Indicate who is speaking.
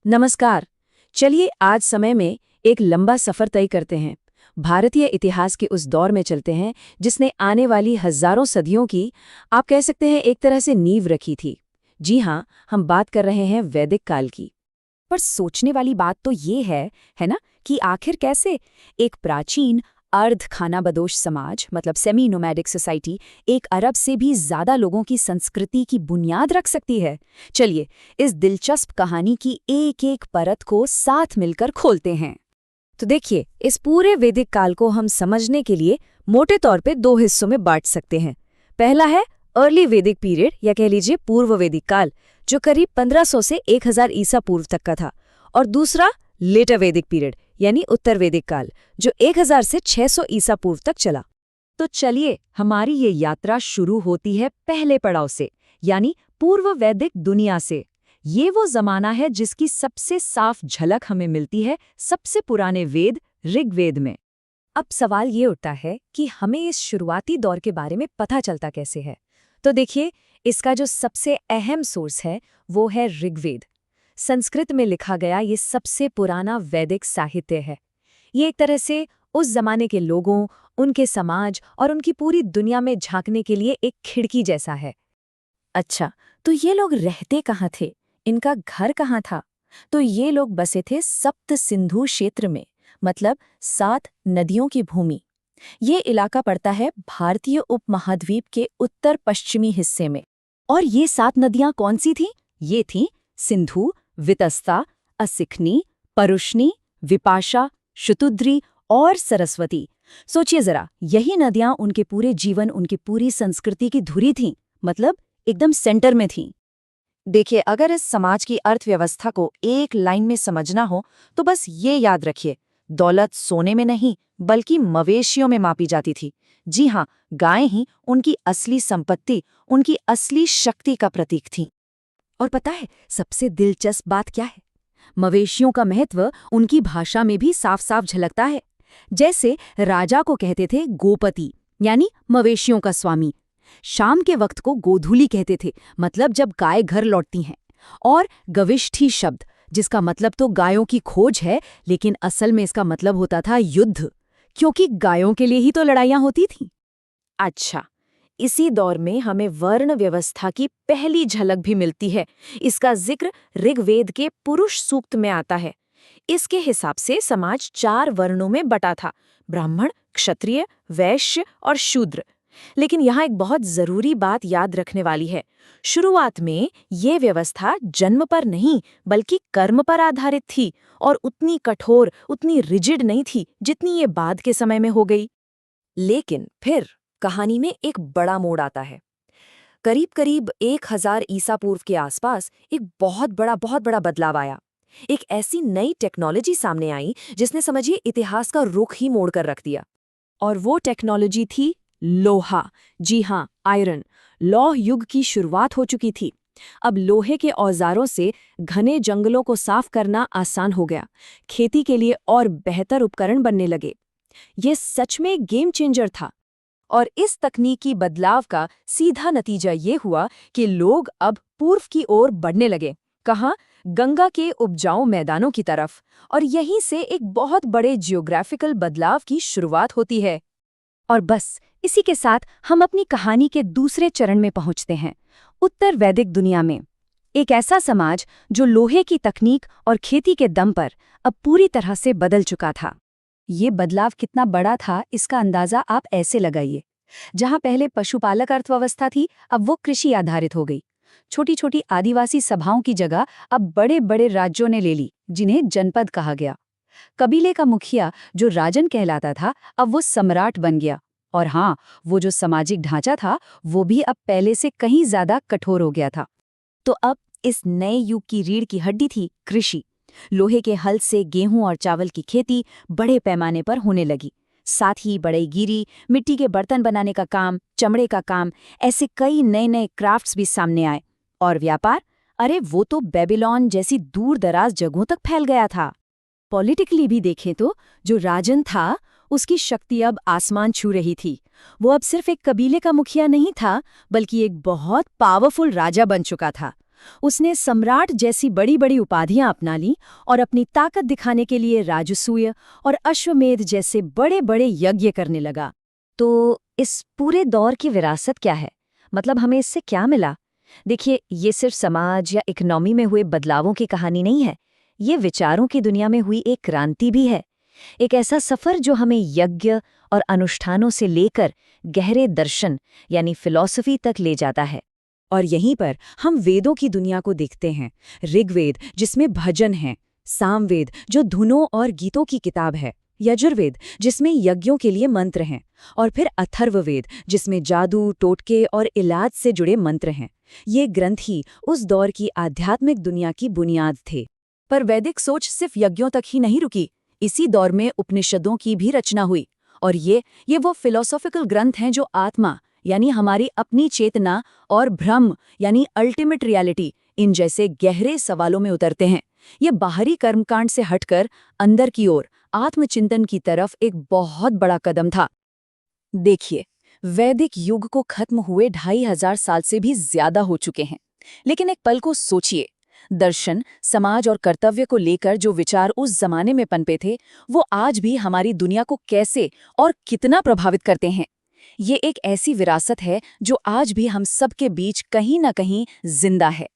Speaker 1: नमस्कार। चलिए आज समय में एक लंबा सफर तय करते हैं। भारतीय इतिहास के उस दौर में चलते हैं जिसने आने वाली हजारों सदियों की, आप कह सकते हैं, एक तरह से नींव रखी थी। जी हाँ, हम बात कर रहे हैं वैदिक काल की।
Speaker 2: पर सोचने वाली बात तो ये है ना, कि आखिर कैसे एक प्राचीन अर्ध खानाबदोश समाज मतलब सेमी नोमैडिक सोसाइटी एक अरब से भी ज्यादा लोगों की संस्कृति की बुनियाद रख सकती है। चलिए इस दिलचस्प कहानी की एक एक परत को साथ मिलकर खोलते हैं। तो देखिए, इस पूरे वैदिक काल को हम समझने के लिए मोटे तौर पे दो हिस्सों में बांट सकते हैं। पहला है अर्ली वैदिक पीरियड या कह लीजिए पूर्व वैदिक काल, जो करीब 1500 से 1000 ईसा पूर्व तक का था। और दूसरा लेटर वैदिक पीरियड यानी उत्तर वैदिक काल, जो 1000 से 600 ईसा पूर्व तक चला।
Speaker 1: तो चलिए, हमारी ये यात्रा शुरू होती है पहले पड़ाव से, यानी पूर्व वैदिक दुनिया से। ये वो जमाना है जिसकी सबसे साफ झलक हमें मिलती है सबसे पुराने वेद ऋग्वेद में।
Speaker 2: अब सवाल ये उठता है कि हमें इस शुरुआती दौर के बारे में पता चलता कैसे है। तो देखिए, इसका जो सबसे अहम सोर्स है वो है ऋग्वेद। संस्कृत में लिखा गया ये सबसे पुराना वैदिक साहित्य है। ये एक तरह से उस जमाने के लोगों, उनके समाज और उनकी पूरी दुनिया में झांकने के लिए एक खिड़की जैसा है। अच्छा, तो ये लोग रहते कहाँ थे? इनका घर कहाँ था? तो ये लोग बसे थे सप्त सिंधु क्षेत्र में, मतलब 7 नदियों की भूमि। ये इलाका पड़ता है भारतीय उपमहाद्वीप के उत्तर पश्चिमी हिस्से में। और ये 7 नदियां कौन सी थीं? ये थीं सिंधु, वितस्ता, असिकनी, परुष्णी, विपाशा, शुतुद्री और सरस्वती। सोचिए जरा, यही नदियां उनके पूरे जीवन, उनकी पूरी संस्कृति की धुरी थीं, मतलब एकदम सेंटर में थीं। देखिए, अगर इस समाज की अर्थव्यवस्था को एक लाइन में समझना हो तो बस ये याद रखिए, दौलत सोने में नहीं बल्कि मवेशियों में मापी जाती थी। जी हाँ, गायें ही उनकी असली संपत्ति, उनकी असली शक्ति का प्रतीक थीं। और पता है सबसे दिलचस्प बात क्या है? मवेशियों का महत्व उनकी भाषा में भी साफ साफ झलकता है। जैसे राजा को कहते थे गोपति, यानी मवेशियों का स्वामी। शाम के वक्त को गोधूली कहते थे, मतलब जब गाय घर लौटती हैं। और गविष्ठी शब्द, जिसका मतलब तो गायों की खोज है, लेकिन असल में इसका मतलब होता था युद्ध, क्योंकि गायों के लिए ही तो लड़ाइयां होती थीं। अच्छा, इसी दौर में हमें वर्ण व्यवस्था की पहली झलक भी मिलती है। इसका जिक्र ऋग्वेद के पुरुष सूक्त में आता है। इसके हिसाब से समाज 4 वर्णों में बटा था: ब्राह्मण, क्षत्रिय, वैश्य और शूद्र। लेकिन यहाँ एक बहुत जरूरी बात याद रखने वाली है। शुरुआत में ये व्यवस्था जन्म पर नहीं बल्कि कर्म पर आधारित थी, और उतनी कठोर, उतनी रिजिड नहीं थी जितनी ये बाद के समय में हो गई। लेकिन फिर कहानी में एक बड़ा मोड़ आता है। करीब करीब 1000 ईसा पूर्व के आसपास एक बहुत बड़ा बदलाव आया। एक ऐसी नई टेक्नोलॉजी सामने आई जिसने, समझिए, इतिहास का रुख ही मोड़ कर रख दिया। और वो टेक्नोलॉजी थी लोहा। जी हाँ, आयरन। लौह युग की शुरुआत हो चुकी थी। अब लोहे के औजारों से घने जंगलों को साफ करना आसान हो गया। खेती के लिए और बेहतर उपकरण बनने लगे। ये सच में एक गेम चेंजर था। और इस तकनीकी बदलाव का सीधा नतीजा ये हुआ कि लोग अब पूर्व की ओर बढ़ने लगे। कहाँ? गंगा के उपजाऊ मैदानों की तरफ। और यहीं से एक बहुत बड़े जियोग्राफिकल बदलाव की शुरुआत होती है। और बस इसी के साथ हम अपनी कहानी के दूसरे चरण में पहुंचते हैं, उत्तर वैदिक दुनिया में। एक ऐसा समाज जो लोहे की तकनीक और खेती के दम पर अब पूरी तरह से बदल चुका था। ये बदलाव कितना बड़ा था, इसका अंदाजा आप ऐसे लगाइए। जहां पहले पशुपालक अर्थव्यवस्था थी, अब वो कृषि आधारित हो गई। छोटी छोटी आदिवासी सभाओं की जगह अब बड़े बड़े राज्यों ने ले ली, जिन्हें जनपद कहा गया। कबीले का मुखिया जो राजन कहलाता था, अब वो सम्राट बन गया। और हाँ, वो जो सामाजिक ढांचा था वो भी अब पहले से कहीं ज्यादा कठोर हो गया था। तो अब इस नए युग की रीढ़ की हड्डी थी कृषि। लोहे के हल से गेहूं और चावल की खेती बड़े पैमाने पर होने लगी। साथ ही बढ़ईगीरी, मिट्टी के बर्तन बनाने का काम, चमड़े का काम, ऐसे कई नए नए क्राफ्ट्स भी सामने आए। और व्यापार, अरे वो तो बेबीलोन जैसी दूर दराज जगहों तक फैल गया था। पॉलिटिकली भी देखें तो जो राजन था, उसकी शक्ति अब आसमान छू रही थी। वो अब सिर्फ एक कबीले का मुखिया नहीं था, बल्कि एक बहुत पावरफुल राजा बन चुका था। उसने सम्राट जैसी बड़ी बड़ी उपाधियां अपना लीं और अपनी ताकत दिखाने के लिए राजसूय और अश्वमेध जैसे बड़े बड़े यज्ञ करने लगा। तो इस पूरे दौर की विरासत क्या है? मतलब हमें इससे क्या मिला? देखिए, ये सिर्फ समाज या इकोनॉमी में हुए बदलावों की कहानी नहीं है। ये विचारों की दुनिया में हुई एक क्रांति भी है। एक ऐसा सफर जो हमें यज्ञ और अनुष्ठानों से लेकर गहरे दर्शन यानी फिलॉसफी तक ले जाता है।
Speaker 1: और यहीं पर हम वेदों की दुनिया को देखते हैं। ऋग्वेद जिसमें भजन हैं, सामवेद जो धुनों और गीतों की किताब है, यजुर्वेद जिसमें यज्ञों के लिए मंत्र हैं, और फिर अथर्ववेद जिसमें जादू, टोटके और इलाज से जुड़े मंत्र हैं। ये ग्रंथ ही उस दौर की आध्यात्मिक दुनिया की बुनियाद थे। पर वैदिक सोच सिर्फ यज्ञों तक ही नहीं रुकी। इसी दौर में उपनिषदों की भी रचना हुई, और ये वो फिलोसॉफिकल ग्रंथ हैं जो आत्मा यानी हमारी अपनी चेतना और ब्रह्म यानी अल्टीमेट रियलिटी, इन जैसे गहरे सवालों में उतरते हैं। ये बाहरी कर्मकांड से हटकर अंदर की ओर आत्मचिंतन की तरफ एक बहुत बड़ा कदम था। देखिए, वैदिक युग को खत्म हुए 2500 साल से भी ज्यादा हो चुके हैं, लेकिन एक पल को सोचिए, दर्शन, समाज और कर्तव्य को लेकर जो विचार उस जमाने में पनपे थे, वो आज भी हमारी दुनिया को कैसे और कितना प्रभावित करते हैं। ये एक ऐसी विरासत है जो आज भी हम सबके बीच कहीं ना कहीं जिंदा है।